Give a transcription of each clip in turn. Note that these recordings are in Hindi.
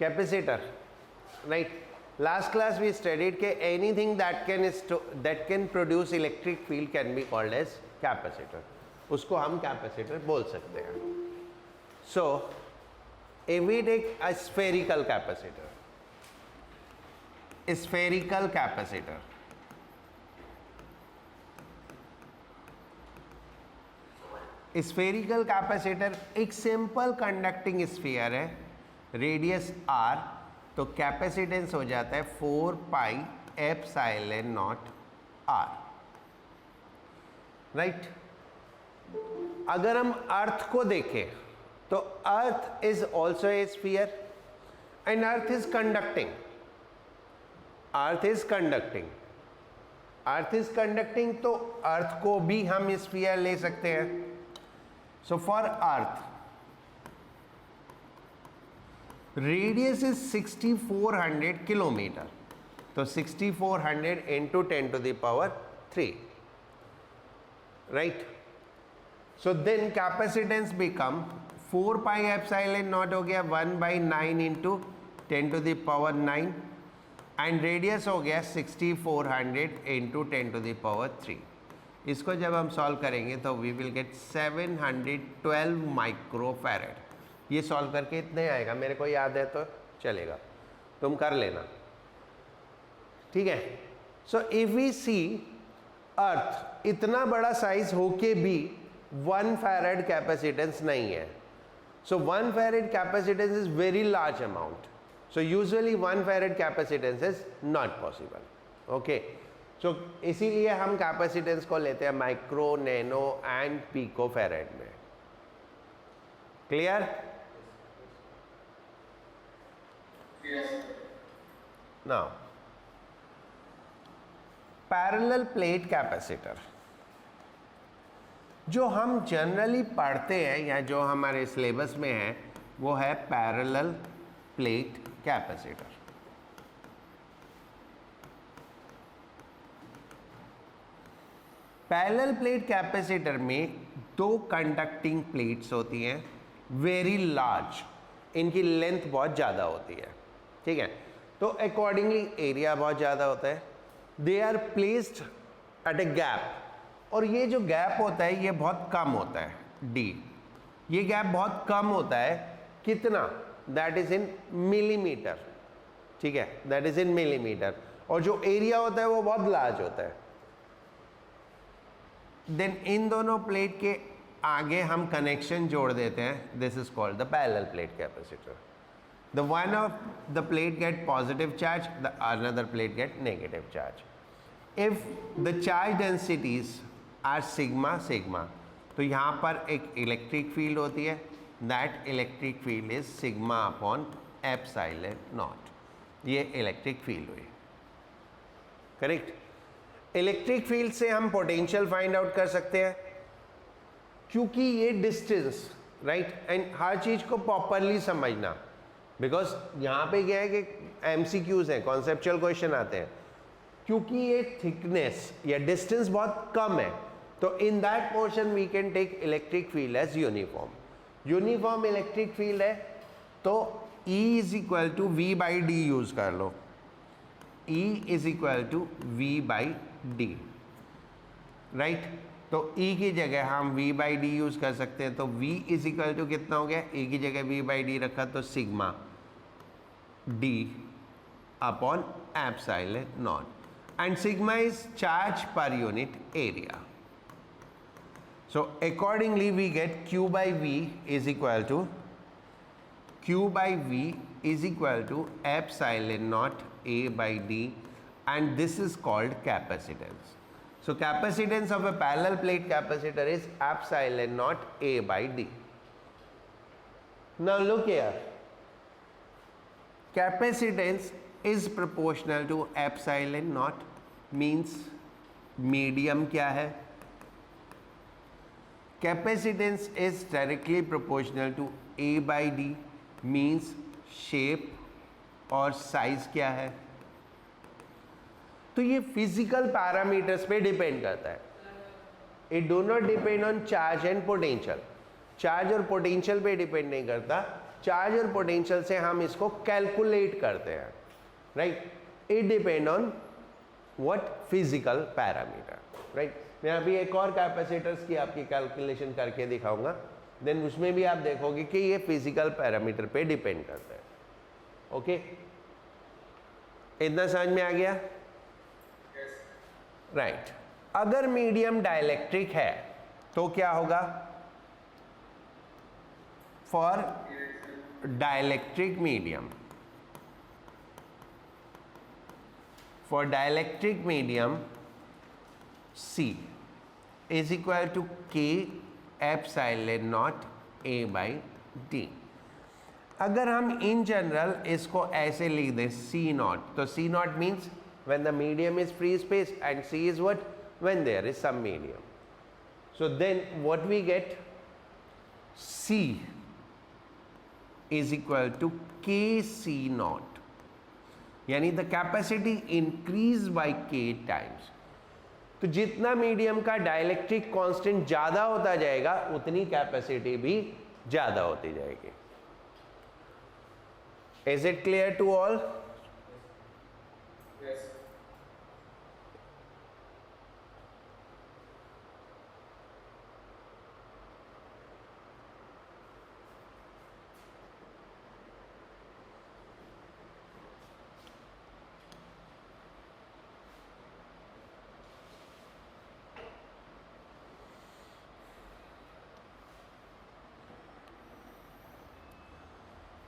Capacitor, right? Last class we studied that anything that can produce electric field can be called as capacitor. उसको हम capacitor बोल सकते हैं. So if we take a spherical capacitor, spherical capacitor एक सिंपल कंडक्टिंग स्फीयर है, रेडियस r, तो कैपेसिटेंस हो जाता है 4 पाई एप्सिलॉन नॉट r, राइट. अगर हम अर्थ को देखें तो earth is also a sphere and earth is conducting. तो अर्थ को भी हम स्फीयर ले सकते हैं. So for Earth, radius is 6400 kilometer. तो 6400 into 10 to the power 3, right? So then capacitance become 4 pi epsilon naught हो गया 1 by 9 into 10 to the power 9 and radius हो गया 6400 into 10 to the power 3. इसको जब हम सॉल्व करेंगे तो वी विल गेट 712 माइक्रोफैरेड. ये सॉल्व करके इतने आएगा, मेरे को याद है तो चलेगा, तुम कर लेना, ठीक है. सो इफ वी सी अर्थ इतना बड़ा साइज होके भी 1 फैरेड कैपेसिटेंस नहीं है. So 1 farad capacitance is very large amount. So usually 1 farad capacitance is not possible. Okay, so इसीलिए हम कैपेसिटेंस को लेते हैं micro, nano and pico farad में. Clear? Now parallel plate capacitor जो हम जनरली पढ़ते हैं या जो हमारे सिलेबस में है वो है parallel plate capacitor. Parallel plate capacitor में 2 कंडक्टिंग प्लेट्स होती हैं, वेरी लार्ज, इनकी लेंथ बहुत ज़्यादा होती है, ठीक है. तो अकॉर्डिंगली एरिया बहुत ज़्यादा होता है. They are placed at a gap, और ये जो गैप होता है ये बहुत कम होता है, d. ये गैप बहुत कम होता है, कितना? दैट इज इन मिलीमीटर, ठीक है, दैट इज इन मिलीमीटर. और जो एरिया होता है वो बहुत लार्ज होता है. देन इन दोनों प्लेट के आगे हम कनेक्शन जोड़ देते हैं. This is called the parallel plate capacitor. The one of the plate get positive charge, the another plate get negative charge. If the charge densities are sigma sigma, तो यहाँ पर एक इलेक्ट्रिक फील्ड होती है. That electric field is sigma upon epsilon nought. ये इलेक्ट्रिक फील्ड हुई, करेक्ट. इलेक्ट्रिक फील्ड से हम पोटेंशियल फाइंड आउट कर सकते हैं, क्योंकि ये डिस्टेंस, राइट, एंड हर चीज़ को प्रॉपरली समझना, बिकॉज यहाँ पे क्या है कि MCQs हैं, कॉन्सेप्चुअल क्वेश्चन आते हैं. क्योंकि ये थिकनेस या डिस्टेंस बहुत कम है, तो in that portion we can take electric field as uniform. Uniform electric field है तो E is equal to V by D use कर लो. E is equal to V by D, right. तो E की जगह हम V बाई डी यूज कर सकते हैं. तो V इज इक्वल टू कितना हो गया? E की जगह V बाई डी रखा तो sigma D upon epsilon not, and sigma is charge per unit area. So accordingly we get Q by V is equal to epsilon naught A by D, and this is called capacitance. So capacitance of a parallel plate capacitor is epsilon naught A by D. Now look here, capacitance is proportional to epsilon naught, means medium क्या है? Capacitance is directly proportional to A by D, means shape और size क्या है? तो ये physical parameters पे डिपेंड करता है. It do not depend on charge and potential. Charge और पोटेंशियल पे डिपेंड नहीं करता, चार्ज और पोटेंशियल से हम इसको कैलकुलेट करते हैं, right. It depend on what physical parameter, right. मैं अभी एक और कैपेसिटर्स की आपकी कैलकुलेशन करके दिखाऊंगा, देन उसमें भी आप देखोगे कि ये फिजिकल पैरामीटर पे डिपेंड करता है। ओके, इतना समझ में आ गया? राइट। अगर मीडियम डाइलेक्ट्रिक है तो क्या होगा? For dielectric medium, for dielectric medium C is equal to K epsilon naught A by D। अगर हम इन जनरल इसको ऐसे लिख दें C naught, तो C naught means when the medium is free space and C is what? When there is some medium. So then what we get? C is equal to Kc naught, यानी the capacity increase by k times. तो जितना मीडियम का डाइलेक्ट्रिक कांस्टेंट ज्यादा होता जाएगा उतनी कैपेसिटी भी ज्यादा होती जाएगी। Is it clear to all? Yes.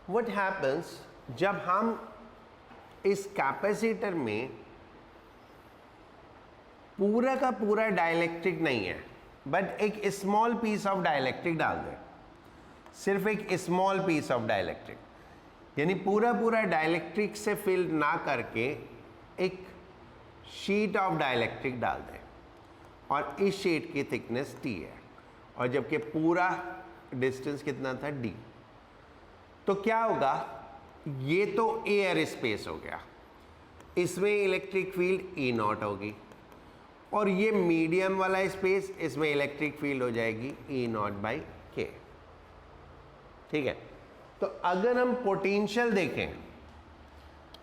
What happens जब हम इस कैपेसिटर में पूरा का पूरा डाइलेक्ट्रिक नहीं है बट एक स्मॉल पीस ऑफ डाइलेक्ट्रिक डाल दें, सिर्फ एक स्मॉल पीस ऑफ डाइलेक्ट्रिक, यानी पूरा पूरा डाइलेक्ट्रिक से फिल ना करके एक शीट ऑफ डाइलेक्ट्रिक डाल दें और इस शीट की थिकनेस t है और जबकि पूरा डिस्टेंस कितना था d, तो क्या होगा? ये तो एयर स्पेस हो गया, इसमें इलेक्ट्रिक फील्ड ई नॉट होगी और ये मीडियम वाला स्पेस, इसमें इलेक्ट्रिक फील्ड हो जाएगी ई नॉट बाई के। ठीक है, तो अगर हम पोटेंशियल देखें,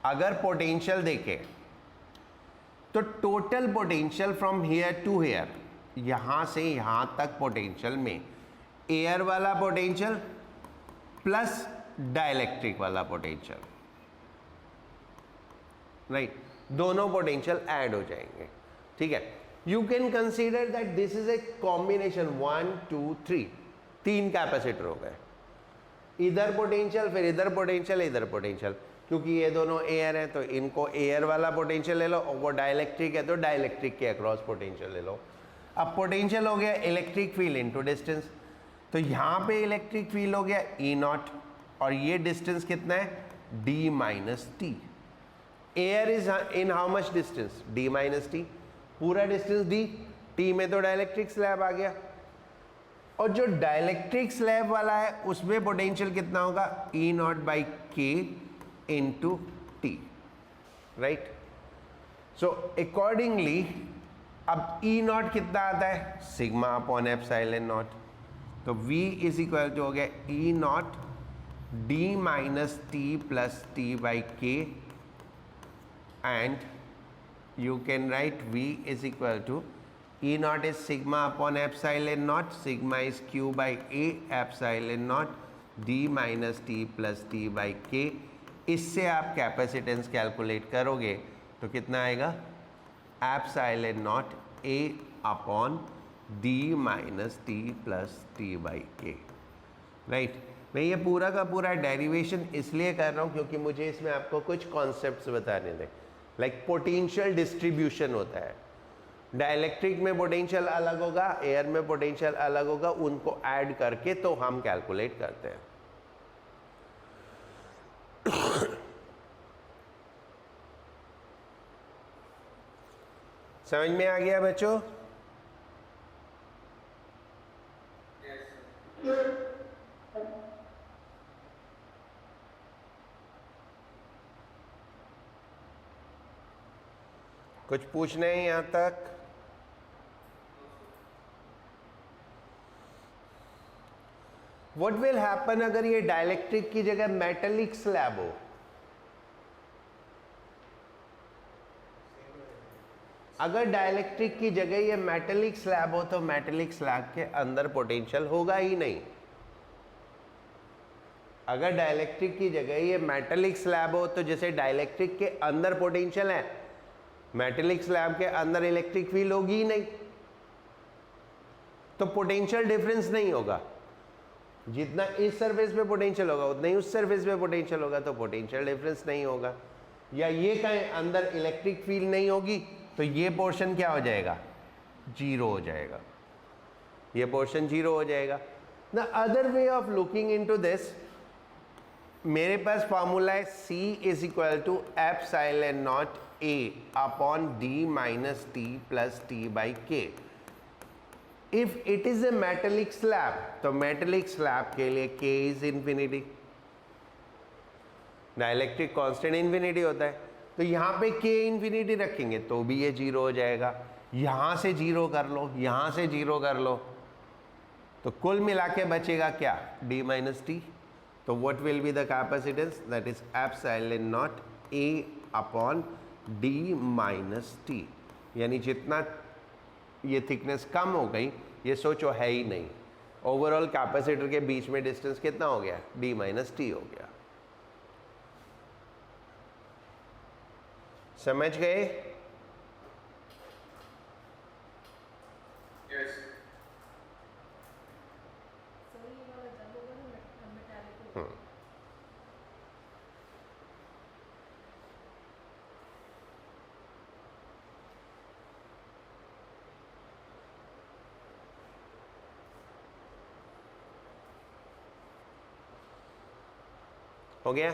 अगर पोटेंशियल देखें तो total potential from here to here, यहां से यहां तक पोटेंशियल में एयर वाला पोटेंशियल प्लस डाइलेक्ट्रिक वाला पोटेंशियल, राइट, दोनों पोटेंशियल ऐड हो जाएंगे। ठीक है, you can consider that this is a combination 1 2 3, तीन कैपेसिटर हो गए, इधर पोटेंशियल फिर इधर पोटेंशियल इधर पोटेंशियल, क्योंकि ये दोनों एयर हैं तो इनको एयर वाला पोटेंशियल ले लो और वो डाइलेक्ट्रिक है तो डाइलेक्ट्रिक के अक्रॉस पोटेंशियल ले लो। अब पोटेंशियल हो गया इलेक्ट्रिक फील्ड इनटू डिस्टेंस, तो यहाँ पे इलेक्ट्रिक फील्ड हो गया ई नॉट और ये डिस्टेंस कितना है? d minus T. Air is in how much distance? d minus T, पूरा डिस्टेंस d, t में तो डाइलेक्ट्रिक स्लैब आ गया और जो डाइलेक्ट्रिक स्लैब वाला है उसमें पोटेंशियल कितना होगा? E not by K into T, right. So accordingly अब ई नॉट कितना आता है? सिग्मा अपॉन एप्सिलॉन नॉट, तो v इज इक्वल टू हो गया E not d minus T plus T by K and you can write v is equal to E naught is sigma upon epsilon naught, sigma is q by a epsilon naught d minus t plus t by k। इससे आप कैपेसिटेंस कैलकुलेट करोगे तो कितना आएगा? Epsilon nought a upon d minus T plus T by के, राइट। मैं ये पूरा का पूरा डेरिवेशन इसलिए कर रहा हूँ क्योंकि मुझे इसमें आपको कुछ कॉन्सेप्ट्स बताने दें। लाइक पोटेंशियल डिस्ट्रीब्यूशन होता है, डाइलेक्ट्रिक में पोटेंशियल अलग होगा, एयर में पोटेंशियल अलग होगा, उनको ऐड करके तो हम कैलकुलेट करते हैं। समझ में आ गया बच्चों? कुछ पूछना है यहाँ तक? व्हाट विल हैपन अगर ये डाइलेक्ट्रिक की जगह मेटेलिक स्लैब हो? अगर डाइलेक्ट्रिक की जगह ये मेटेलिक स्लैब हो तो मेटेलिक स्लैब के अंदर पोटेंशियल होगा ही नहीं। अगर डाइलेक्ट्रिक की जगह ये मेटेलिक स्लैब हो तो जैसे डाइलेक्ट्रिक के अंदर पोटेंशियल है, मेटेलिक स्लैब के अंदर इलेक्ट्रिक फील्ड होगी ही नहीं, तो पोटेंशियल डिफरेंस नहीं होगा। जितना इस सरफेस पे पोटेंशियल होगा उतना ही उस सरफेस पे पोटेंशियल होगा, तो पोटेंशियल डिफरेंस नहीं होगा। या ये कहीं अंदर इलेक्ट्रिक फील्ड नहीं होगी तो ये पोर्शन क्या हो जाएगा? जीरो हो जाएगा, ये पोर्शन जीरो हो जाएगा। The other way of looking into this, मेरे पास फॉर्मूला है C is equal to epsilon nought A upon D minus T plus T by K। If it is a metallic slab तो मेटेलिक स्लैब के लिए K is infinity, dielectric constant infinity होता है, तो यहाँ पे K इंफिनिटी रखेंगे तो भी ये जीरो हो जाएगा। यहाँ से जीरो कर लो, यहाँ से जीरो कर लो, तो कुल मिला के बचेगा क्या? D minus T. तो what will be the capacitance? That is epsilon naught A upon D minus T। यानी जितना ये थिकनेस कम हो गई, ये सोचो है ही नहीं, ओवरऑल कैपेसिटर के बीच में डिस्टेंस कितना हो गया? D माइनस टी हो गया। समझ गए? हो गया?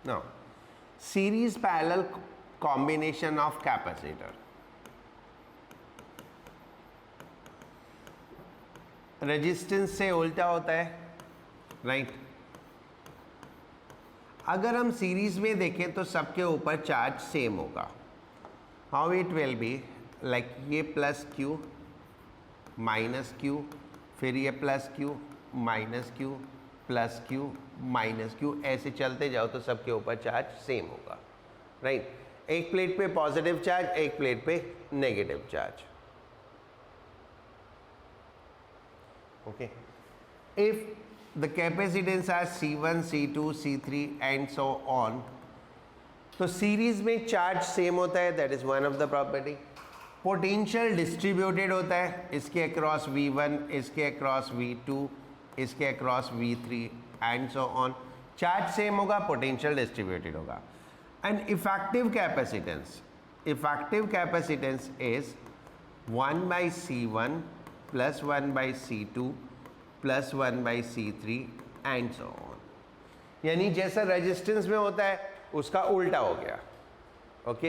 Now, series parallel combination of capacitor. Resistance से उल्टा होता है, राइट? अगर हम सीरीज में देखें तो सबके ऊपर चार्ज सेम होगा। How it will be like ये प्लस क्यू माइनस क्यू, फिर ये plus Q minus Q plus Q minus Q, ऐसे चलते जाओ तो सबके ऊपर चार्ज सेम होगा, राइट? एक प्लेट पे पॉजिटिव चार्ज, एक प्लेट पे negative charge. Okay, if the capacitance are C1, C2, C3 and so on, तो सीरीज में चार्ज सेम होता है, that is one of the property. Potential distributed होता है, इसके अक्रॉस V1, इसके अक्रॉस V2, इसके across V3 and so on. Charge same होगा, पोटेंशियल डिस्ट्रीब्यूटेड होगा। And effective capacitance is 1/C1 plus 1/C2 plus 1/C3 and so on. यानी जैसा रेजिस्टेंस में होता है उसका उल्टा हो गया, okay?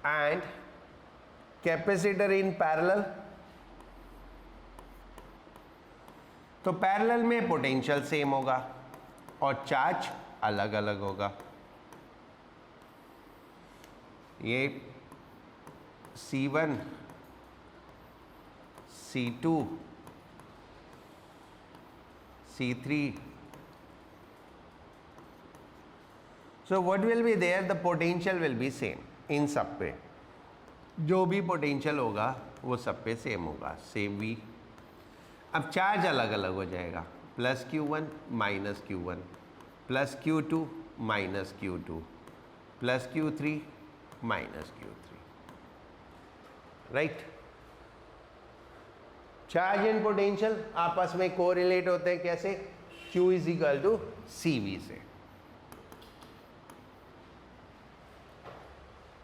And capacitor in parallel, तो पैरेलल में पोटेंशियल सेम होगा और चार्ज अलग अलग होगा। ये C1 C2 C3, so what will be there? The potential will be same इन सब पे, जो भी पोटेंशियल होगा वो सब पे सेम होगा, सेम V। अब चार्ज अलग अलग हो जाएगा, plus Q1 minus Q1 plus Q2 minus Q2 plus Q3 minus Q3, right? Charge and potential आपस में कोरिलेट होते हैं, कैसे? Q is equal to CV से।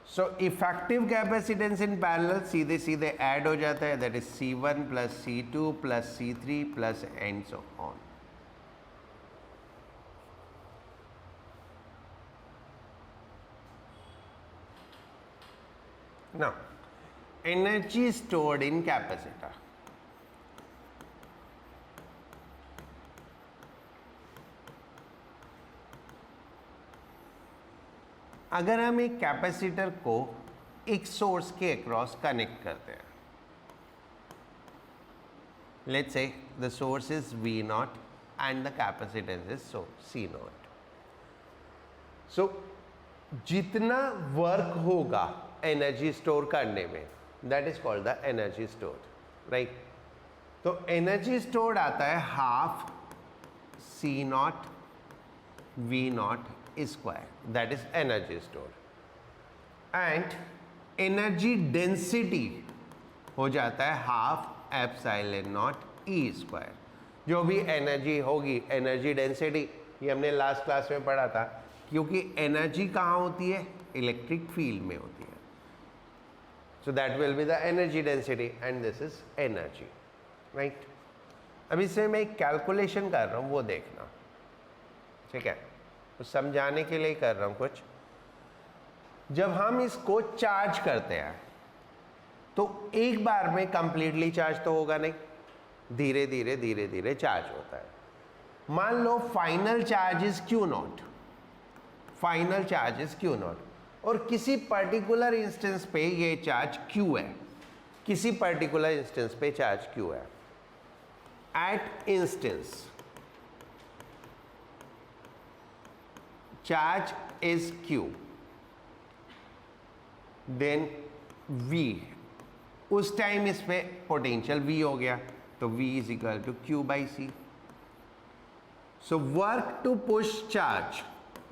So effective capacitance in parallel सीधे सीधे ऐड हो जाता है, that is C1 plus C2 plus C3 plus and so on. Now energy stored in capacitor, अगर हम एक कैपेसिटर को एक सोर्स के अक्रॉस कनेक्ट करते हैं, let's see the source is V not and the capacitance is C not. So जितना वर्क होगा एनर्जी स्टोर करने में, that is called the energy store, right. तो एनर्जी स्टोर्ड आता है half C not V not square, that is energy store. And energy density हो जाता है half epsilon not E square. जो भी एनर्जी होगी, एनर्जी डेंसिटी, ये हमने लास्ट क्लास में पढ़ा था, क्योंकि एनर्जी कहाँ होती है, इलेक्ट्रिक फील्ड में होती है. So that will be the energy density and this is energy, right. अब इससे मैं एक कैलकुलेशन कर रहा हूँ, वो देखना, ठीक है. तो समझाने के लिए कर रहा हूँ कुछ. जब हम इसको चार्ज करते हैं तो एक बार में कंप्लीटली चार्ज तो होगा नहीं, धीरे धीरे धीरे धीरे चार्ज होता है. मान लो final charge is Q not, final charge is Q not, और किसी पर्टिकुलर इंस्टेंस पे ये चार्ज Q है, किसी पर्टिकुलर इंस्टेंस पे चार्ज Q है. At instance charge is Q, then V, उस टाइम इसमें पोटेंशियल V हो गया, तो V is equal to Q by C. So work to push charge,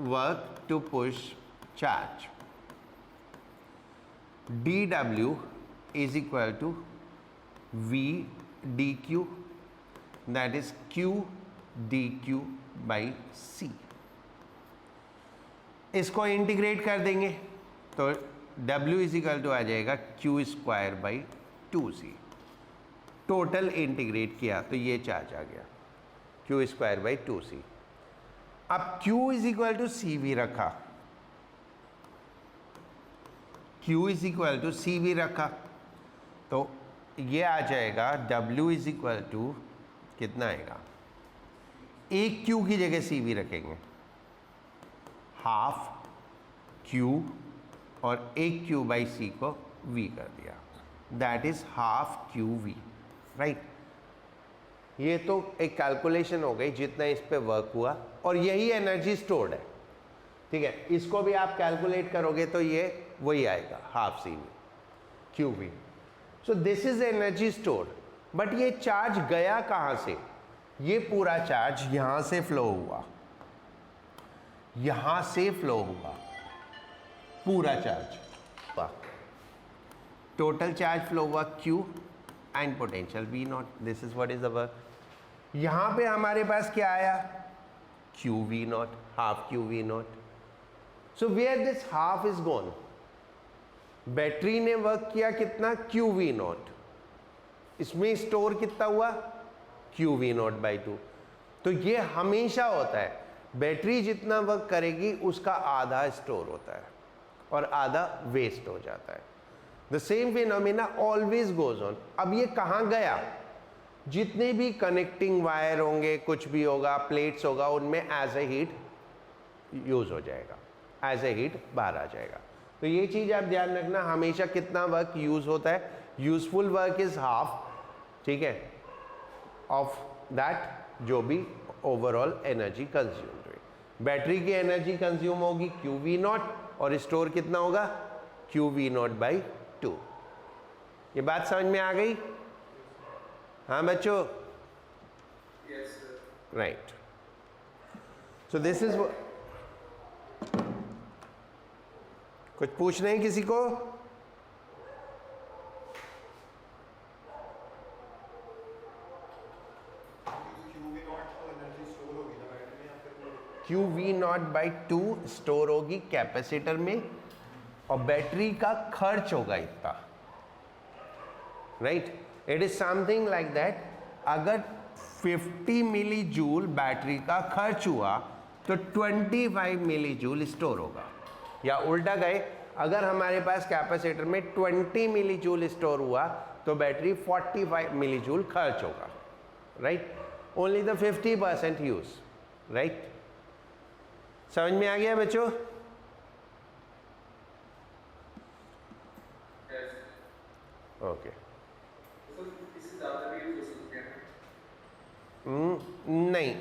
work to push charge, dW is equal to V dQ, that is Q dQ by C. इसको इंटीग्रेट कर देंगे तो W इज इक्वल टू आ जाएगा Q square by 2C. Total integrate किया तो ये चार्ज आ गया Q स्क्वायर बाई 2C. अब Q is equal to CV रखा, Q is equal to CV रखा, तो ये आ जाएगा W इज इक्वल टू कितना आएगा, एक Q की जगह CV रखेंगे, हाफ Q और एक Q बाई C को V कर दिया, that is half QV, right. ये तो एक कैलकुलेशन हो गई जितना इस पे वर्क हुआ, और यही एनर्जी स्टोर्ड है, ठीक है. इसको भी आप कैलकुलेट करोगे तो ये वही आएगा, half CV QV. So this is energy stored. But ये चार्ज गया कहाँ से, ये पूरा चार्ज यहाँ से फ्लो हुआ, यहाँ से फ्लो हुआ पूरा चार्ज, टोटल चार्ज फ्लो हुआ Q and potential V nought. This is what is the work. यहाँ पे हमारे पास क्या आया, QV nought, half QV nought. So where this half is gone, battery ने वर्क किया कितना, QV नॉट, इसमें स्टोर कितना हुआ, QV नॉट बाई 2. तो ये हमेशा होता है, बैटरी जितना वर्क करेगी उसका आधा स्टोर होता है और आधा वेस्ट हो जाता है. The same phenomena always goes on. अब ये कहाँ गया, जितने भी कनेक्टिंग वायर होंगे, कुछ भी होगा, प्लेट्स होगा, उनमें एज ए हीट यूज हो जाएगा, एज ए हीट बाहर आ जाएगा. तो ये चीज़ आप ध्यान रखना, हमेशा कितना वर्क यूज होता है, यूजफुल वर्क इज हाफ, ठीक है, ऑफ दैट जो भी ओवरऑल एनर्जी कंज्यूम हुई. बैटरी की एनर्जी कंज्यूम होगी QV नॉट, और स्टोर कितना होगा, QV नॉट बाई 2. ये बात समझ में आ गई, हाँ बच्चों, राइट. सो दिस इज, कुछ पूछना है किसी को, QV नॉट बाई 2 स्टोर होगी कैपेसिटर में, और बैटरी का खर्च होगा इतना, right. It is something like that. अगर 50 मिली जूल बैटरी का खर्च हुआ तो 25 मिली जूल स्टोर होगा, या उल्टा गए, अगर हमारे पास कैपेसिटर में 20 मिली जूल स्टोर हुआ तो बैटरी 45 मिली जूल खर्च होगा, right. Only the 50% use, right. समझ में आ गया बच्चों,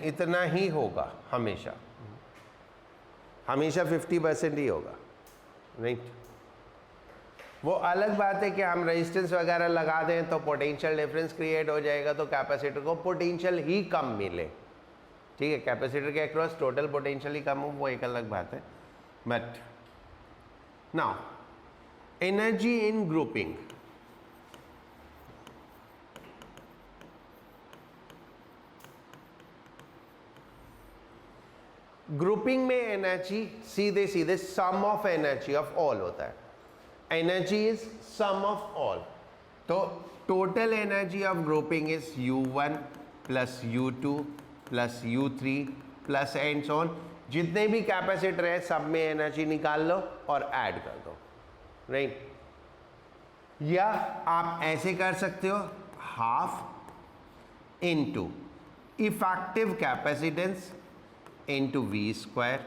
इतना ही होगा हमेशा, हमेशा 50% ही होगा, राइट। वो अलग बात है कि हम रेजिस्टेंस वगैरह लगा दें तो पोटेंशियल डिफरेंस क्रिएट हो जाएगा, तो कैपेसिटर को पोटेंशियल ही कम मिले, ठीक है। कैपेसिटर के अक्रॉस टोटल पोटेंशियल ही कम हो, वो एक अलग बात है। But now energy in grouping, grouping में एनर्जी सीधे सीधे sum of energy of all होता है। Energy is sum of all, तो total energy of grouping is U1 plus U2 plus U3 plus and so on. जितने भी कैपेसिटर है सब में एनर्जी निकाल लो और ऐड कर दो, राइट। या आप ऐसे कर सकते हो, half into effective capacitance into V square,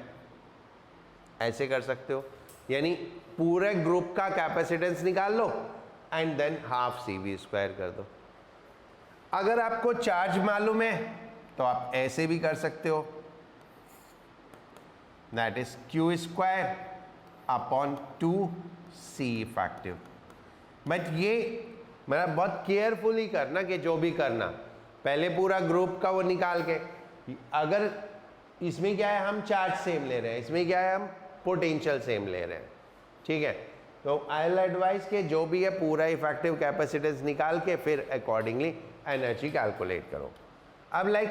ऐसे कर सकते हो। यानी पूरे ग्रुप का कैपेसिटेंस निकाल लो and then half CV square कर दो। अगर आपको चार्ज मालूम है तो आप ऐसे भी कर सकते हो, that is Q square upon 2C effective. But ये मतलब बहुत केयरफुली करना कि जो भी करना पहले पूरा ग्रुप का वो निकाल के, अगर इसमें क्या है हम चार्ज सेम ले रहे हैं, इसमें क्या है हम पोटेंशियल सेम ले रहे हैं, ठीक है। तो आई विल एडवाइज के जो भी है पूरा इफेक्टिव कैपेसिटेंस निकाल के फिर अकॉर्डिंगली एनर्जी कैलकुलेट करो। अब like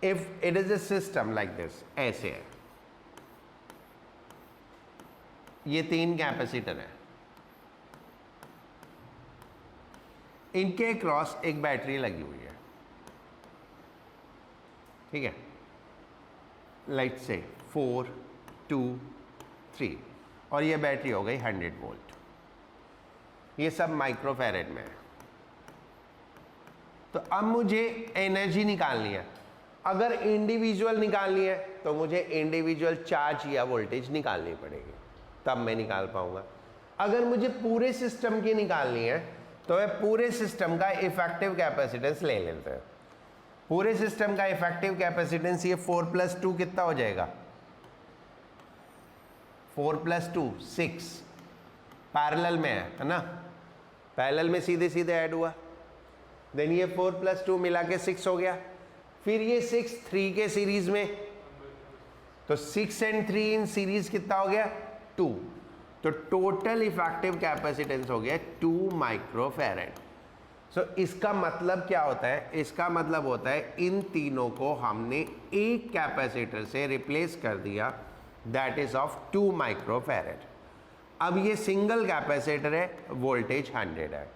if it is a system like this, ऐसे है, ये 3 कैपेसिटर है, इनके क्रॉस एक बैटरी लगी हुई है, ठीक है। लाइक से 4, 2, 3 और ये बैटरी हो गई 100 वोल्ट। ये सब माइक्रोफैरेड में है। तो अब मुझे एनर्जी निकालनी है। अगर इंडिविजुअल निकालनी है तो मुझे इंडिविजुअल चार्ज या वोल्टेज निकालनी पड़ेगी, तब मैं निकाल पाऊंगा। अगर मुझे पूरे सिस्टम की निकालनी है तो मैं पूरे सिस्टम का इफेक्टिव कैपेसिटेंस ले लेते हैं। पूरे सिस्टम का इफेक्टिव कैपेसिटेंस ये 4 + 2 कितना हो जाएगा, 4 + 2 6, पैरेलल में है ना, पैरेलल में सीधे सीधे ऐड हुआ। देन ये 4 + 2 मिला के 6 हो गया। फिर ये 6 3 के सीरीज में, तो 6 and 3 इन सीरीज कितना हो गया 2। तो टोटल इफेक्टिव कैपेसिटेंस हो गया 2 माइक्रोफैरेड। सो इसका मतलब क्या होता है, इसका मतलब होता है इन तीनों को हमने एक कैपेसिटर से रिप्लेस कर दिया, दैट इज ऑफ 2 माइक्रोफैरेड। अब ये सिंगल कैपेसिटर है, वोल्टेज 100 है।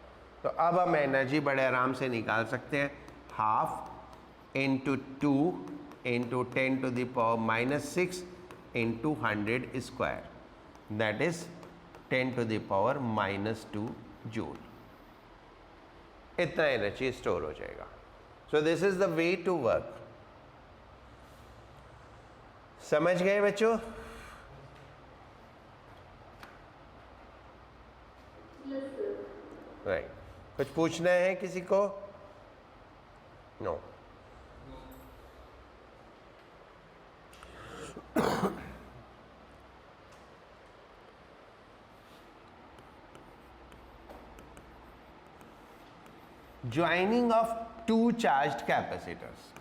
तो अब हम एनर्जी बड़े आराम से निकाल सकते हैं, half into 2 into 10⁻⁻6 into 100 square, that is 10⁻⁻2 joule. इतना एनर्जी स्टोर हो जाएगा। So this is the way to work. समझ गए बच्चों? राइट। कुछ पूछना है किसी को? No. Joining of 2 charged capacitors.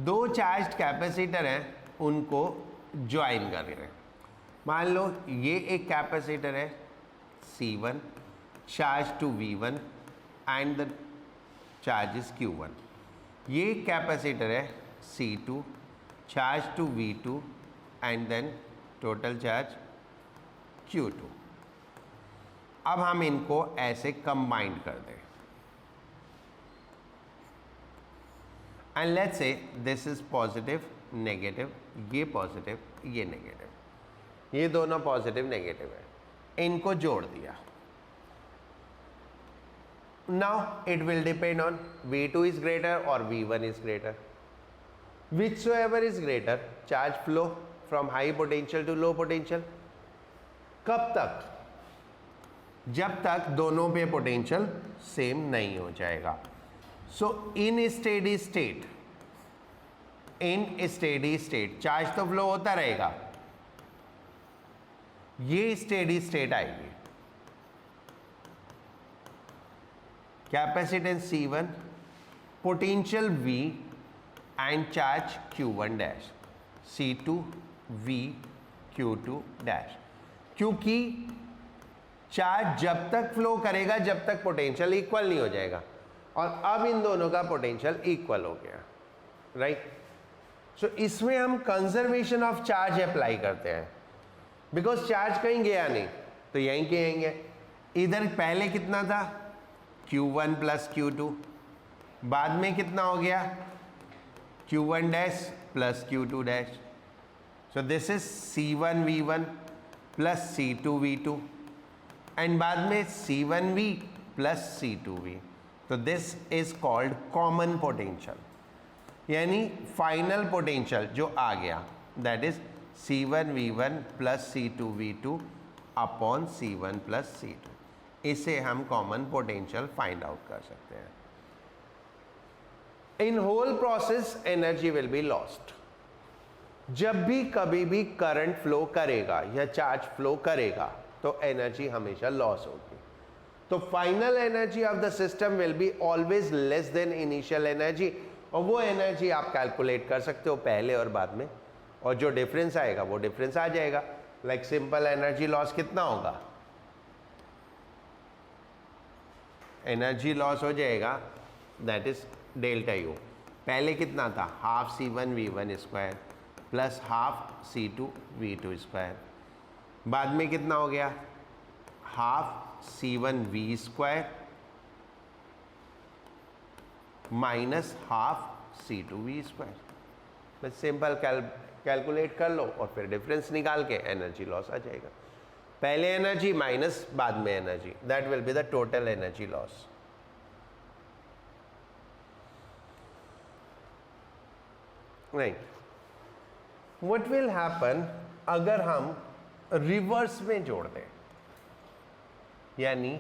2 charged capacitor हैं, उनको ज्वाइन कर रहे हैं। मान लो ये एक कैपेसिटर है C1 charge to V1 and the charge is Q1। ये एक कैपेसिटर है C2 charge to V2 and then total charge Q2। अब हम इनको ऐसे कंबाइंड कर दें and let's say this is positive negative, ये पॉजिटिव ये नेगेटिव, ये दोनों पॉजिटिव नेगेटिव है, इनको जोड़ दिया। Now it will depend on V2 is greater और V1 is greater. whichsoever is greater, charge flow from high potential to low potential. कब तक? जब तक दोनों पे पोटेंशियल सेम नहीं हो जाएगा। सो इन स्टेडी स्टेट, चार्ज तो फ्लो होता रहेगा, ये स्टेडी स्टेट आएगी, capacitance C1, potential V and charge Q1 dash, C2 V Q2 dash, क्योंकि चार्ज जब तक फ्लो करेगा जब तक पोटेंशियल इक्वल नहीं हो जाएगा, और अब इन दोनों का पोटेंशियल इक्वल हो गया, राइट। सो इसमें हम कंजर्वेशन ऑफ चार्ज अप्लाई करते हैं, बिकॉज चार्ज कहीं गया नहीं तो यहीं कहेंगे। इधर पहले कितना था Q1 प्लस Q2, बाद में कितना हो गया Q1 dash plus Q2 dash, so this is C1 V1 plus C2 V2 and बाद में C1V प्लस C2V, तो this is called common potential, यानी फाइनल पोटेंशियल जो आ गया that is C1V1 plus C2V2 upon C1 plus C2, इसे हम कॉमन पोटेंशियल फाइंड आउट कर सकते हैं। In whole process energy will be lost. जब भी कभी भी करंट फ्लो करेगा या चार्ज फ्लो करेगा तो एनर्जी हमेशा लॉस होगी, तो final energy of the system will be always less than initial energy, और वो एनर्जी आप कैलकुलेट कर सकते हो पहले और बाद में, और जो डिफरेंस आएगा वो डिफरेंस आ जाएगा। लाइक सिंपल एनर्जी लॉस कितना होगा, एनर्जी लॉस हो जाएगा दैट इज डेल्टा यू, पहले कितना था half C1V1 square plus half C2V2 square, बाद में कितना हो गया half C1V square minus half C2V square. बस सिंपल कैलकुलेट कर लो और फिर डिफरेंस निकाल के एनर्जी लॉस आ जाएगा, पहले एनर्जी माइनस बाद में energy, that will be the total energy loss. Right, what will happen अगर हम रिवर्स में जोड़ दें, यानी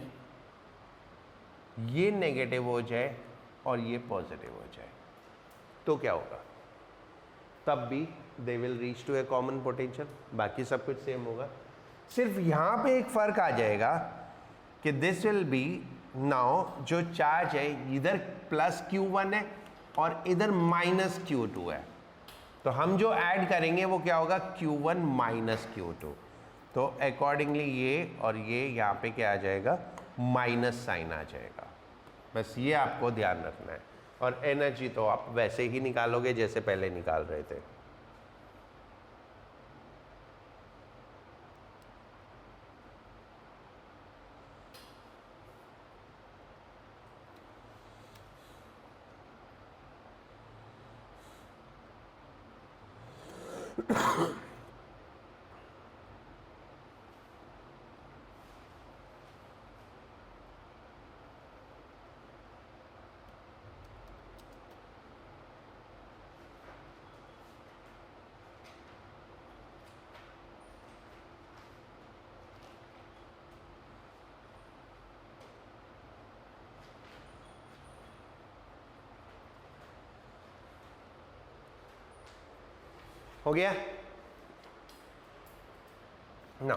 ये नेगेटिव हो जाए और ये पॉजिटिव हो जाए, तो क्या होगा, तब भी they will reach to a common potential, बाकी सब कुछ सेम होगा। सिर्फ यहाँ पे एक फर्क आ जाएगा कि दिस विल बी नाउ, जो चार्ज है इधर प्लस Q1 है और इधर माइनस Q2 है, तो हम जो ऐड करेंगे वो क्या होगा Q1 माइनस Q2, तो अकॉर्डिंगली ये और ये यहाँ पे क्या आ जाएगा माइनस साइन आ जाएगा, बस ये आपको ध्यान रखना है। और एनर्जी तो आप वैसे ही निकालोगे जैसे पहले निकाल रहे थे। हो गया ना।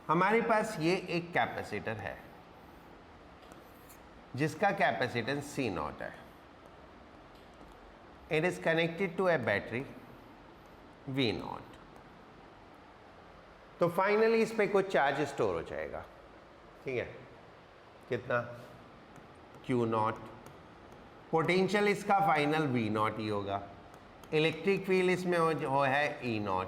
हमारे पास ये एक कैपेसिटर है जिसका कैपेसिटेंस C0 है, it is connected to a battery V0, तो फाइनली इस पे कुछ चार्ज स्टोर हो जाएगा, ठीक है, कितना Q0, पोटेंशियल इसका फाइनल V0 ही होगा, इलेक्ट्रिक फील्ड इसमें हो है E0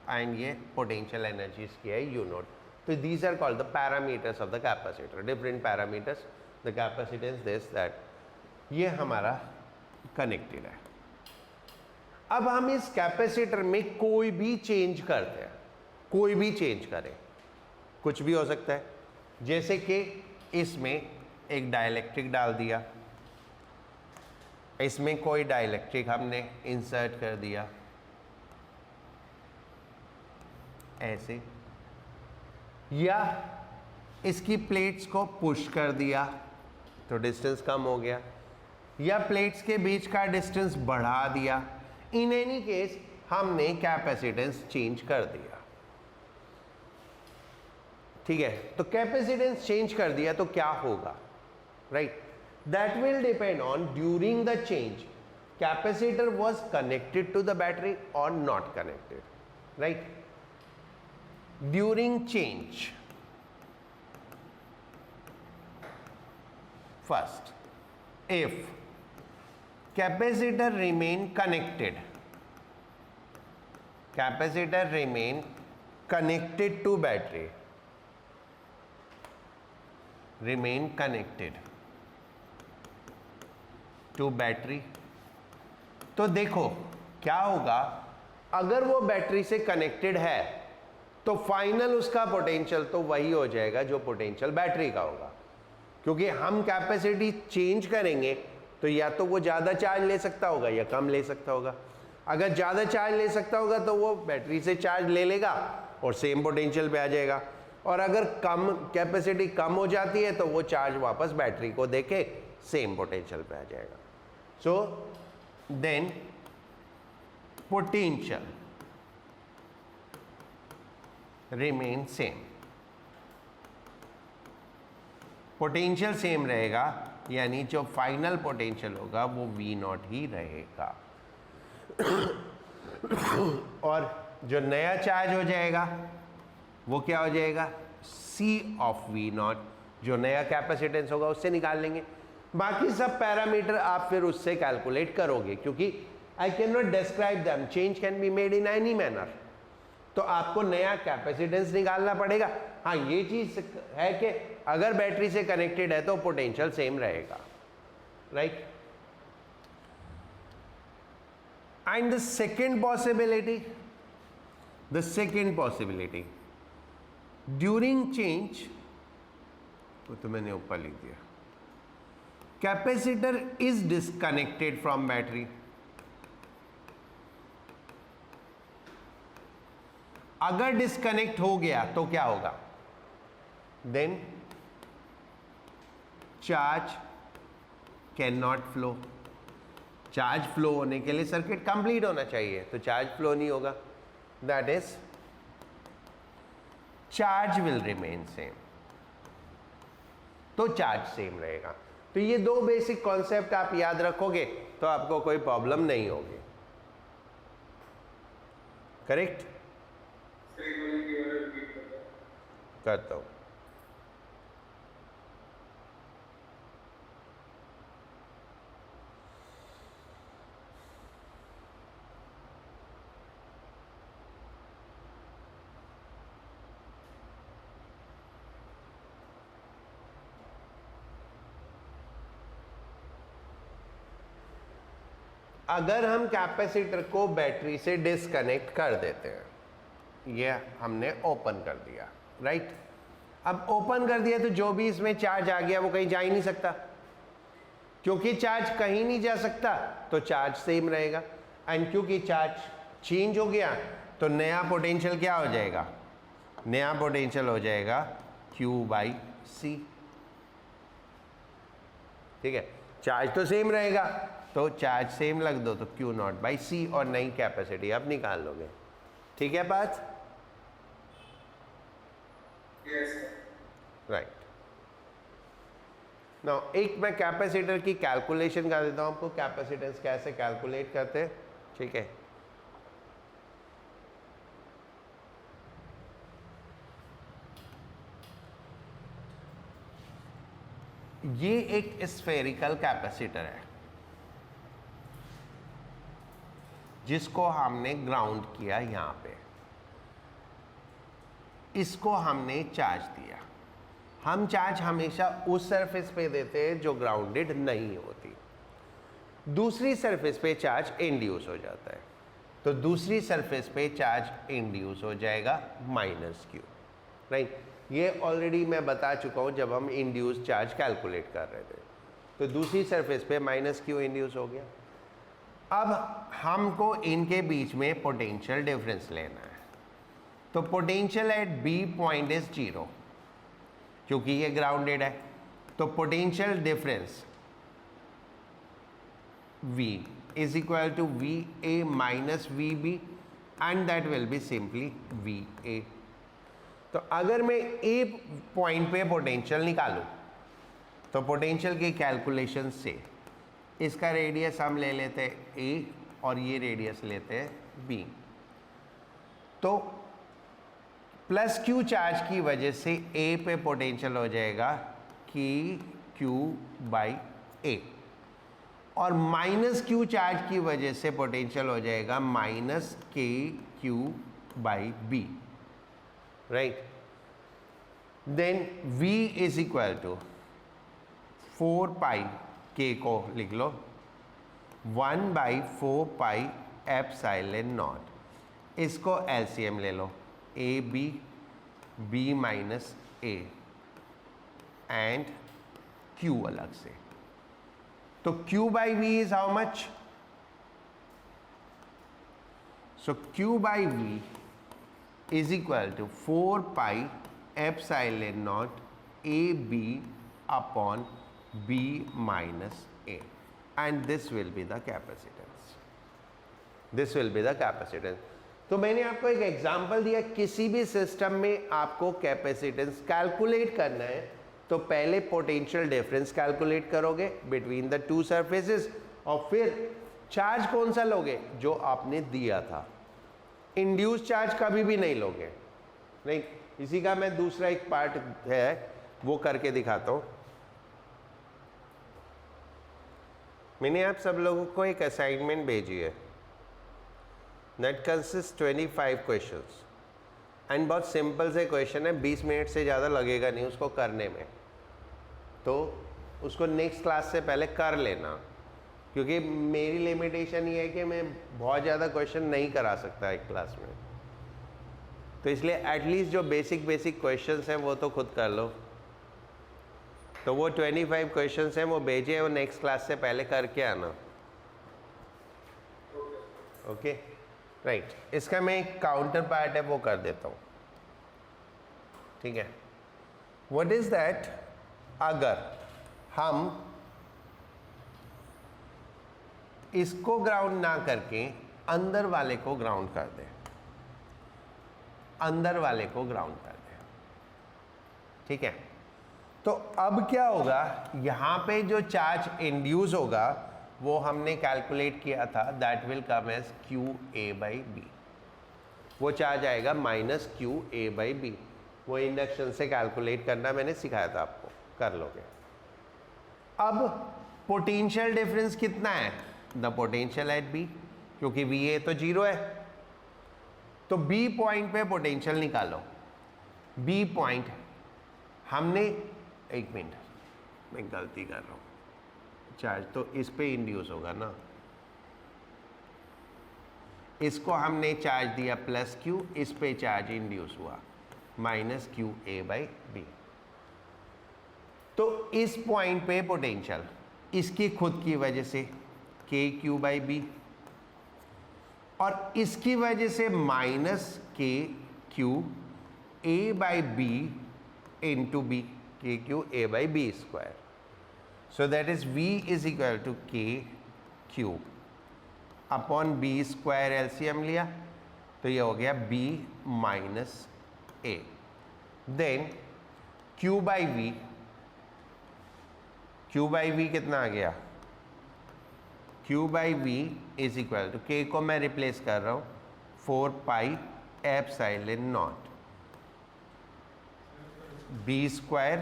एंड ये पोटेंशियल एनर्जी इसकी है U0। तो these are called the parameters of the capacitor, different parameters, the capacitance this that, ये हमारा कनेक्टेड है। अब हम इस कैपेसिटर में कोई भी चेंज करते हैं, कोई भी चेंज करें, कुछ भी हो सकता है, जैसे कि इसमें एक डाइलेक्ट्रिक डाल दिया, इसमें कोई डाइलेक्ट्रिक हमने इंसर्ट कर दिया ऐसे, या इसकी प्लेट्स को पुश कर दिया तो डिस्टेंस कम हो गया, या प्लेट्स के बीच का डिस्टेंस बढ़ा दिया, इन एनी केस हमने कैपेसिटेंस चेंज कर दिया। ठीक है, तो कैपेसिटेंस चेंज कर दिया तो क्या होगा, right? That will depend on during the change capacitor was connected to the battery और not connected, right? During change, first, if capacitor remain connected to battery, remain connected to battery, तो देखो क्या होगा, अगर वो बैटरी से कनेक्टेड है तो फाइनल उसका पोटेंशियल तो वही हो जाएगा जो पोटेंशियल बैटरी का होगा, क्योंकि हम कैपेसिटी चेंज करेंगे तो या तो वो ज़्यादा चार्ज ले सकता होगा या कम ले सकता होगा। अगर ज़्यादा चार्ज ले सकता होगा तो वो बैटरी से चार्ज ले लेगा और सेम पोटेंशियल पे आ जाएगा, और अगर कम कैपेसिटी कम हो जाती है तो वो चार्ज वापस बैटरी को देके सेम पोटेंशियल पे आ जाएगा। So then potential remain same, potential same रहेगा, यानी जो फाइनल पोटेंशियल होगा वो V नॉट ही रहेगा। और जो नया चार्ज हो जाएगा वो क्या हो जाएगा, C ऑफ V नॉट, जो नया कैपेसिटेंस होगा उससे निकाल लेंगे। बाकी सब पैरामीटर आप फिर उससे कैलकुलेट करोगे, क्योंकि I can not describe them, change can be made in any manner. तो आपको नया कैपेसिटेंस निकालना पड़ेगा। हाँ, ये चीज है कि अगर बैटरी से कनेक्टेड है तो पोटेंशियल सेम रहेगा, right? And the second possibility during change, तो मैंने ऊपर लिख दिया, capacitor is disconnected from battery. अगर डिस्कनेक्ट हो गया तो क्या होगा, then charge can not flow. Charge flow होने के लिए सर्किट कंप्लीट होना चाहिए, तो चार्ज फ्लो नहीं होगा, that is charge will remain same, तो चार्ज सेम रहेगा। तो ये दो बेसिक कॉन्सेप्ट आप याद रखोगे तो आपको कोई प्रॉब्लम नहीं होगी, करेक्ट? करता हूं। अगर हम कैपेसिटर को बैटरी से डिस्कनेक्ट कर देते हैं, ये हमने ओपन कर दिया, राइट? अब ओपन कर दिया तो जो भी इसमें चार्ज आ गया वो कहीं जा ही नहीं सकता, क्योंकि चार्ज कहीं नहीं जा सकता तो चार्ज सेम रहेगा। एंड क्योंकि चार्ज चेंज हो गया तो नया पोटेंशियल क्या हो जाएगा, नया पोटेंशियल हो जाएगा Q/C। ठीक है, चार्ज तो सेम रहेगा तो चार्ज सेम लग दो तो Q0/C, और नई कैपेसिटी आप निकाल लोगे। ठीक है बात? राइट। नाउ एक मैं कैपेसिटर की कैलकुलेशन कर देता हूं आपको, कैपेसिटेंस कैसे कैलकुलेट करते हैं। ठीक है, ये एक स्फेरिकल कैपेसिटर है जिसको हमने ग्राउंड किया यहां पे, इसको हमने चार्ज दिया। हम चार्ज हमेशा उस सरफेस पे देते हैं जो ग्राउंडेड नहीं होती, दूसरी सरफेस पे चार्ज इंड्यूस हो जाता है, तो दूसरी सरफेस पे चार्ज इंड्यूस हो जाएगा -Q, राइट? ये ऑलरेडी मैं बता चुका हूं जब हम इंड्यूस चार्ज कैलकुलेट कर रहे थे। तो दूसरी सरफेस पे -Q इंड्यूस हो गया। अब हमको इनके बीच में पोटेंशियल डिफरेंस लेना है, तो potential at B point is 0 क्योंकि ये ग्राउंडेड है। तो potential difference V is equal to VA minus VB and that will be simply VA। तो अगर मैं A पॉइंट पे पोटेंशियल निकालूं तो पोटेंशियल की कैलकुलेशन से इसका रेडियस हम ले लेते हैं A और ये रेडियस लेते हैं B। तो प्लस Q चार्ज की वजह से A पे पोटेंशियल हो जाएगा KQ/A और माइनस Q चार्ज की वजह से पोटेंशियल हो जाएगा minus KQ/B, right. Then V is equal to 4 pi, K को लिख लो 1/4 पाई एप्सिलॉन नॉट। इसको एलसीएम ले लो AB B minus A and Q अलग से। तो Q/V is how much? So Q/V is equal to 4 pi epsilon naught AB upon B minus A, and this will be the capacitance. This will be the capacitance. तो मैंने आपको एक एग्जांपल दिया, किसी भी सिस्टम में आपको कैपेसिटेंस कैलकुलेट करना है तो पहले पोटेंशियल डिफरेंस कैलकुलेट करोगे बिटवीन द टू सरफेसेस और फिर चार्ज कौन सा लोगे जो आपने दिया था। इंड्यूस चार्ज कभी भी नहीं लोगे, नहीं। इसी का मैं दूसरा एक पार्ट है वो करके दिखाता हूं। मैंने आप सब लोगों को एक असाइनमेंट भेजी है दैट कंसिस्ट 25 क्वेश्चंस एंड बहुत सिंपल से क्वेश्चन है, 20 मिनट से ज़्यादा लगेगा नहीं उसको करने में। तो उसको नेक्स्ट क्लास से पहले कर लेना, क्योंकि मेरी लिमिटेशन ये है कि मैं बहुत ज़्यादा क्वेश्चन नहीं करा सकता एक क्लास में। तो इसलिए एटलीस्ट जो बेसिक क्वेश्चंस हैं वो तो खुद कर लो। तो वो 25 क्वेश्चंस हैं वो भेजे, वो नेक्स्ट क्लास से पहले करके आना। Okay, right. इसका मैं एक काउंटर पार्ट है वो कर देता हूँ, ठीक है। व्हाट इज दैट, अगर हम इसको ग्राउंड ना करके अंदर वाले को ग्राउंड कर दें, अंदर वाले को ग्राउंड कर दें, ठीक है। तो अब क्या होगा, यहां पे जो चार्ज इंड्यूस होगा वो हमने कैलकुलेट किया था, that will come as QA/B। वो चार्ज आएगा माइनस QA/B। वो इंडक्शन से कैलकुलेट करना मैंने सिखाया था आपको, कर लोगे। अब पोटेंशियल डिफरेंस कितना है, द पोटेंशियल एट B, क्योंकि VA तो 0 है। तो B पॉइंट पे पोटेंशियल निकालो। B पॉइंट हमने, एक मिनट मैं गलती कर रहा हूँ, चार्ज तो इस पे इंड्यूस होगा ना, इसको हमने चार्ज दिया प्लस Q, इस पे चार्ज इंड्यूस हुआ माइनस QA/B। तो इस पॉइंट पे पोटेंशियल इसकी खुद की वजह से KQ/B और इसकी वजह से minus KQA/B into B, KQA/B square. So that is V is equal to KQ upon B square, LCM लिया तो ये हो गया B minus A। Then Q/V, Q/V कितना आ गया, Q/V is equal to, K को मैं रिप्लेस कर रहा हूँ 4 पाई epsilon not B square,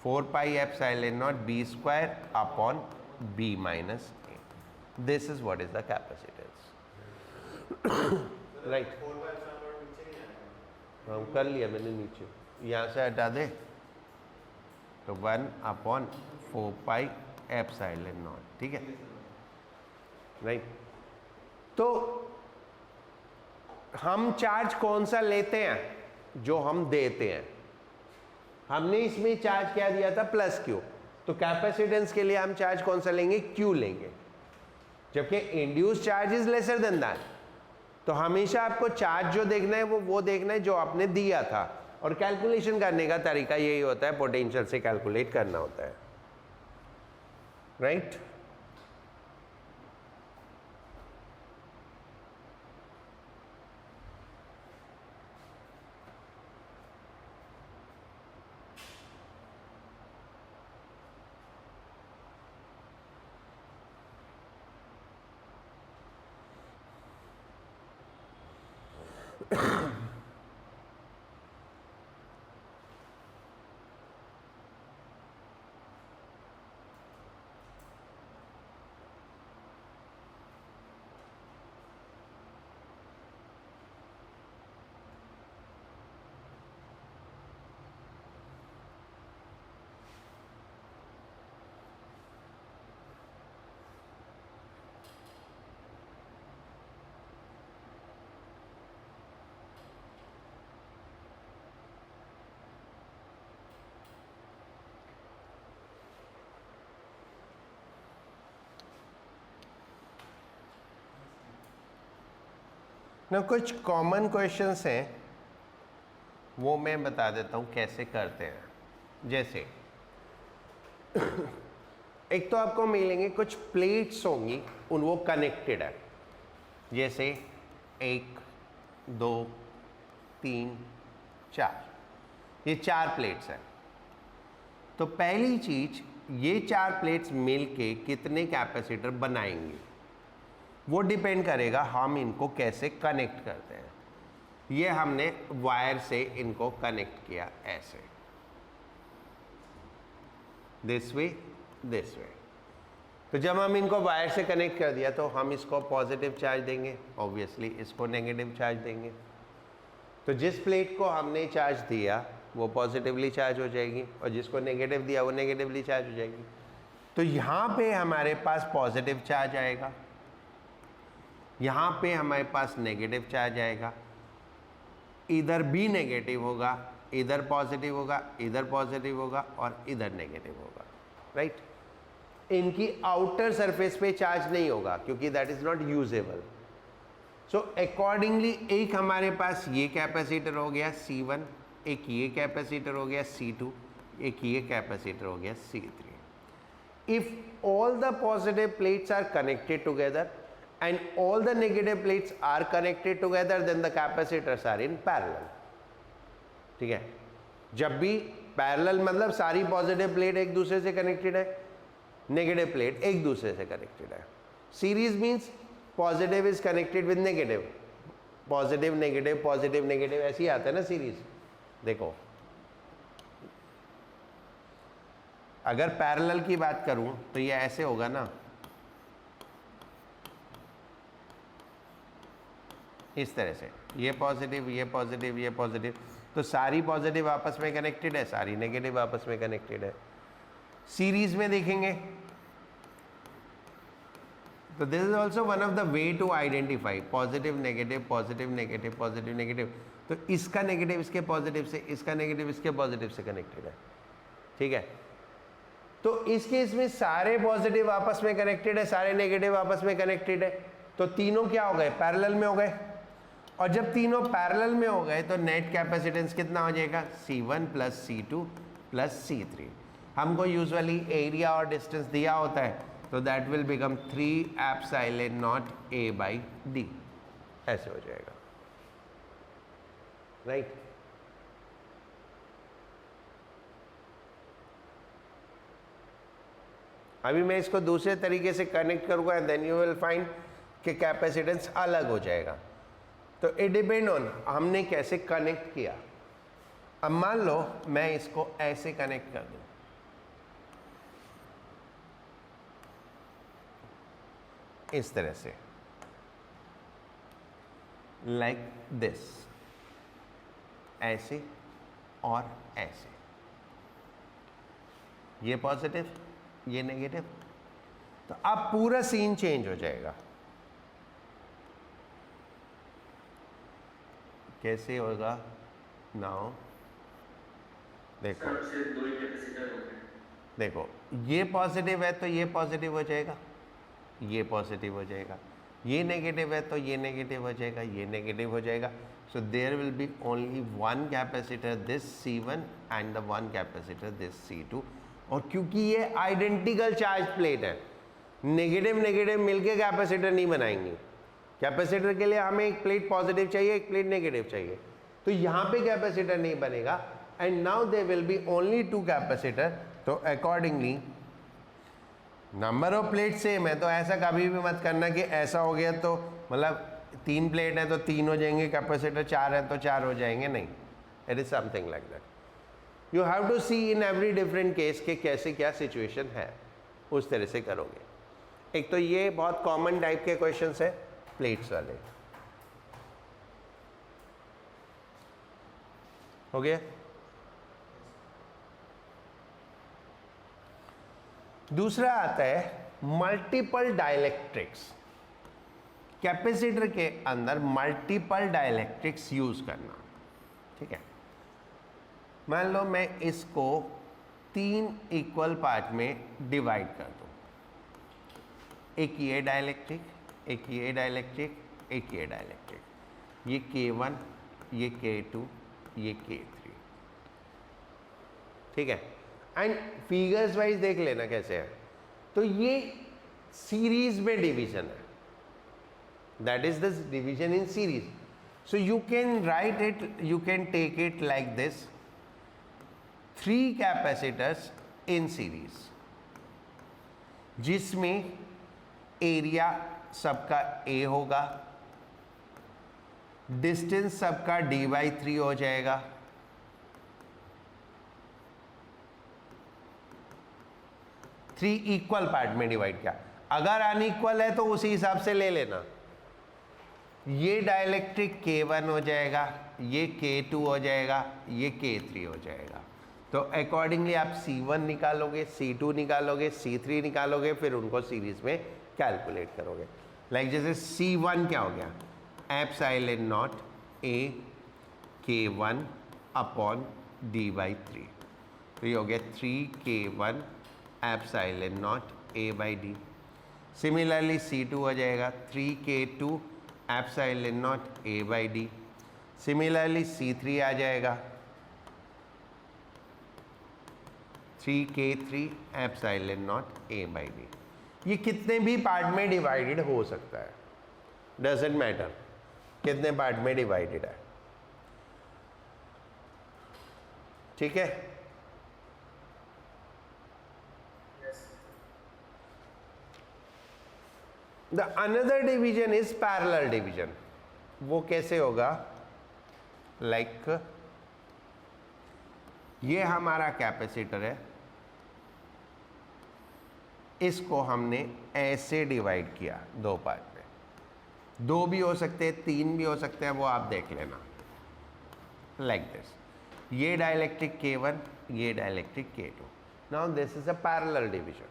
4 pi epsilon not B square upon B minus A। This is what is the capacitance, right. हम कर लिया मैंने, नीचे यहाँ से हटा दे तो 1 अपॉन 4 पाई एप्सिलॉन नॉट, ठीक है, राइट। तो हम चार्ज कौन सा लेते हैं, जो हम देते हैं। हमने इसमें चार्ज क्या दिया था, प्लस Q। तो कैपेसिटेंस के लिए हम चार्ज कौन सा लेंगे, Q लेंगे, जबकि induce charge is lesser than that. तो हमेशा आपको चार्ज जो देखना है वो देखना है जो आपने दिया था, और कैलकुलेशन करने का तरीका यही होता है, पोटेंशियल से कैलकुलेट करना होता है, राइट? ना कुछ कॉमन क्वेश्चंस हैं, वो मैं बता देता हूँ कैसे करते हैं। जैसे एक तो आपको मिलेंगे कुछ प्लेट्स होंगी, उन वो कनेक्टेड है, जैसे 1 2 3 4, ये 4 प्लेट्स हैं। तो पहली चीज, ये 4 प्लेट्स मिलके कितने कैपेसिटर बनाएंगे वो डिपेंड करेगा हम इनको कैसे कनेक्ट करते हैं। ये हमने वायर से इनको कनेक्ट किया ऐसे, दिस वे दिस वे। तो जब हम इनको वायर से कनेक्ट कर दिया तो हम इसको पॉजिटिव चार्ज देंगे, ऑब्वियसली इसको नेगेटिव चार्ज देंगे। तो जिस प्लेट को हमने चार्ज दिया वो पॉजिटिवली चार्ज हो जाएगी और जिसको नेगेटिव दिया वो नेगेटिवली चार्ज हो जाएगी। तो यहाँ पे हमारे पास पॉजिटिव चार्ज आएगा, यहाँ पे हमारे पास नेगेटिव चार्ज आएगा, इधर भी नेगेटिव होगा, इधर पॉजिटिव होगा, इधर पॉजिटिव होगा और इधर नेगेटिव होगा, राइट? इनकी आउटर सरफेस पे चार्ज नहीं होगा क्योंकि that is not usable. So accordingly एक हमारे पास ये कैपेसिटर हो गया C1, एक ये कैपेसिटर हो गया C2, एक ये कैपेसिटर हो गया C3। If all the positive plates are connected together and all the negative plates are connected together, then the capacitors are in parallel। ठीक है, जब भी पैरेलल मतलब सारी पॉजिटिव प्लेट एक दूसरे से कनेक्टेड है, नेगेटिव प्लेट एक दूसरे से कनेक्टेड है। Series means positive is connected with negative, positive negative ऐसे ही आता है ना सीरीज। देखो अगर पैरेलल की बात करूं तो ये ऐसे होगा ना, इस तरह से, ये पॉजिटिव ये पॉजिटिव ये पॉजिटिव, तो सारी पॉजिटिव आपस में कनेक्टेड है, सारी नेगेटिव आपस में कनेक्टेड है। सीरीज में देखेंगे तो this is also one of the way to identify positive negative positive negative positive negative. तो इसका नेगेटिव इसके पॉजिटिव से, इसका नेगेटिव इसके पॉजिटिव से कनेक्टेड है, ठीक है। तो इस केस में सारे पॉजिटिव आपस में कनेक्टेड है, सारे नेगेटिव आपस में कनेक्टेड है, तो तीनों क्या हो गए, पैरेलल में हो गए। और जब तीनों पैरेलल में हो गए तो नेट कैपेसिटेंस कितना हो जाएगा, C1 plus C2 plus C3। हमको यूजुअली एरिया और डिस्टेंस दिया होता है, तो that will become 3 epsilon not A/D, ऐसे हो जाएगा, राइट। अभी मैं इसको दूसरे तरीके से कनेक्ट करूंगा and then you will find कि कैपेसिटेंस अलग हो जाएगा। तो इट डिपेंड ऑन हमने कैसे कनेक्ट किया। अब मान लो मैं इसको ऐसे कनेक्ट कर दूं, इस तरह से, लाइक दिस, ऐसे और ऐसे, ये पॉजिटिव ये नेगेटिव, तो अब पूरा सीन चेंज हो जाएगा। कैसे होगा नाउ, देखो देखो ये पॉजिटिव है तो ये पॉजिटिव हो जाएगा, ये पॉजिटिव हो जाएगा, ये नेगेटिव है तो ये नेगेटिव हो जाएगा, ये नेगेटिव हो जाएगा। So there will be only one capacitor this C1 and the one capacitor this C2. और क्योंकि ये आइडेंटिकल चार्ज प्लेट है, नेगेटिव नेगेटिव मिलके कैपेसिटर नहीं बनाएंगे. कैपेसिटर के लिए हमें एक प्लेट पॉजिटिव चाहिए, एक प्लेट नेगेटिव चाहिए, तो यहाँ पे कैपेसिटर नहीं बनेगा. And now they will be only 2 capacitor. तो accordingly number of plate same है. तो ऐसा कभी भी मत करना कि ऐसा हो गया तो मतलब 3 प्लेट है तो 3 हो जाएंगे, कैपेसिटर 4 है तो 4 हो जाएंगे. नहीं, it is something like that. You have to see in every different case के कैसे क्या सिचुएशन है, उस तरह से करोगे. एक तो ये बहुत कॉमन टाइप के क्वेश्चंस है प्लेट्स वाले. हो गया. दूसरा आता है मल्टीपल डाइलेक्ट्रिक्स. कैपेसिटर के अंदर मल्टीपल डाइलेक्ट्रिक्स यूज करना. ठीक है, मान लो मैं इसको 3 इक्वल पार्ट में डिवाइड कर दूं. एक ये डाइलेक्ट्रिक, एक ये डाइलेक्ट्रिक, एक ये डाइलेक्ट्रिक. ये K1, ये K2, ये K3. ठीक है, एंड फिगर्स वाइज देख लेना कैसे है. तो ये सीरीज में डिवीजन है. That is the division in series. So you can write it, you can take it like this: 3 capacitors in series, जिसमें एरिया सबका A होगा, डिस्टेंस सबका D/3 हो जाएगा, थ्री इक्वल पार्ट में डिवाइड किया. अगर अनइक्वल है तो उसी हिसाब से ले लेना. ये डाइलेक्ट्रिक K1 हो जाएगा, ये K2 हो जाएगा, ये K3 हो जाएगा. तो अकॉर्डिंगली आप C1 निकालोगे, C2 निकालोगे, C3 निकालोगे, फिर उनको सीरीज में कैलकुलेट करोगे. लाइक जैसे C1 क्या हो गया, epsilon nought A K1 upon D/3. तो ये हो गया 3K1 epsilon not A/D. Similarly C2 हो जाएगा 3K2 epsilon not A/D. Similarly C3 आ जाएगा 3K3 एप्सिलॉन नॉट A/D. ये कितने भी पार्ट में डिवाइडेड हो सकता है, डजेंट मैटर कितने पार्ट में डिवाइडेड है. ठीक है. The another division is parallel division. वो कैसे होगा, लाइक ये हमारा कैपेसिटर है, इसको हमने ऐसे डिवाइड किया 2 पार्ट में. 2 भी हो सकते हैं, 3 भी हो सकते हैं, वो आप देख लेना. लाइक दिस, ये डाइलेक्ट्रिक K1, ये dielectric K2. Now this is a parallel division.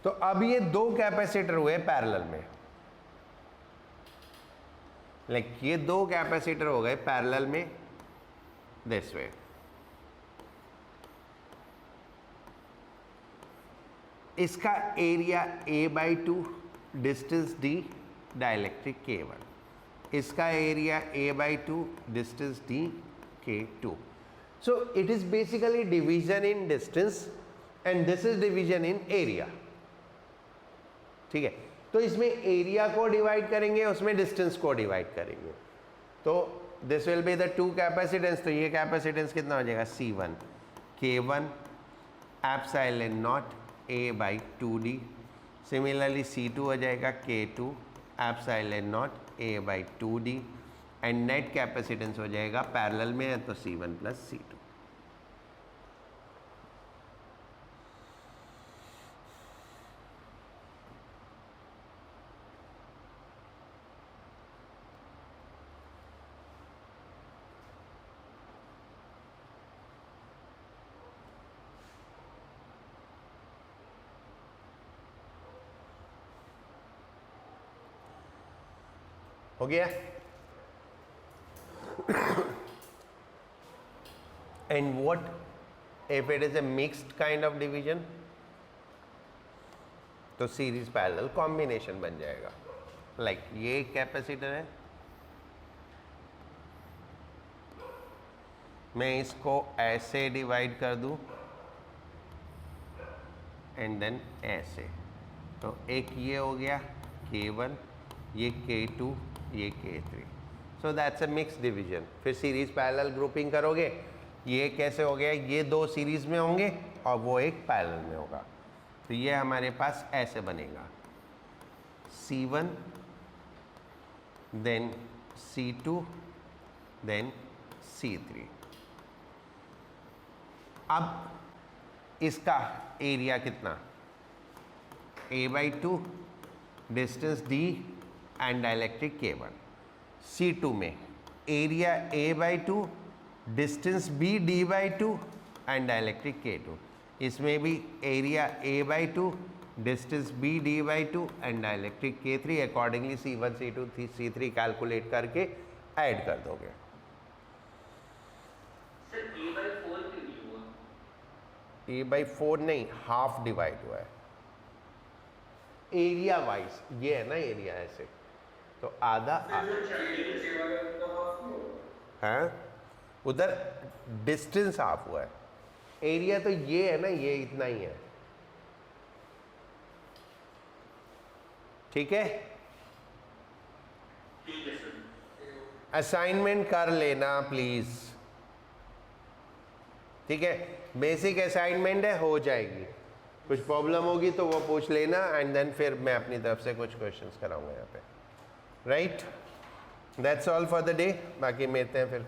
तो अब ये 2 कैपेसिटर हुए पैरेलल में. लाइक ये 2 कैपेसिटर हो गए पैरेलल में दिस वे. इसका area A/2, distance D, dielectric K1. इसका area A/2, distance D, K2. So it is basically division in distance and this is division in area. ठीक है, तो इसमें एरिया को डिवाइड करेंगे, उसमें डिस्टेंस को डिवाइड करेंगे. तो this will be the 2 capacitance. तो ये कैपेसिटेंस कितना हो जाएगा, C1 K1 epsilon not A/2D. Similarly C2 हो जाएगा K2 epsilon not A/2D. And net capacitance हो जाएगा, पैरेलल में है तो C1 प्लस C2. हो गया. And what if it is A mixed kind of division, तो सीरीज पैरेलल कॉम्बिनेशन बन जाएगा. लाइक ये कैपेसिटर है, मैं इसको ऐसे डिवाइड कर दूं एंड देन ऐसे, तो एक ये हो गया K1, ये K2, ये K3. So that's a mix division. फिर सीरीज पैरेलल ग्रुपिंग करोगे, ये कैसे हो गया, ये दो सीरीज में होंगे और वो एक पैरेलल में होगा. तो ये हमारे पास ऐसे बनेगा C1 then C2 then C3. अब इसका एरिया कितना, A/2 distance D and dielectric K1. C2 में area A/2 distance B D/2 and dielectric K2. इसमें भी area A/2 distance B D/2 and dielectric K3. Accordingly C1 C2 C3 calculate करके ऐड कर दोगे. A/4 नहीं, हाफ डिवाइड हुआ है एरिया वाइज. ये है ना एरिया ऐसे, तो आधा है, उधर डिस्टेंस हाफ हुआ है. एरिया तो ये है ना, ये इतना ही है. ठीक है, असाइनमेंट कर लेना प्लीज. ठीक है, बेसिक असाइनमेंट है, हो जाएगी. कुछ प्रॉब्लम होगी तो वो पूछ लेना एंड देन फिर मैं अपनी तरफ से कुछ क्वेश्चंस कराऊंगा यहाँ पे. Right, that's all for the day. बाकी मिलते हैं फिर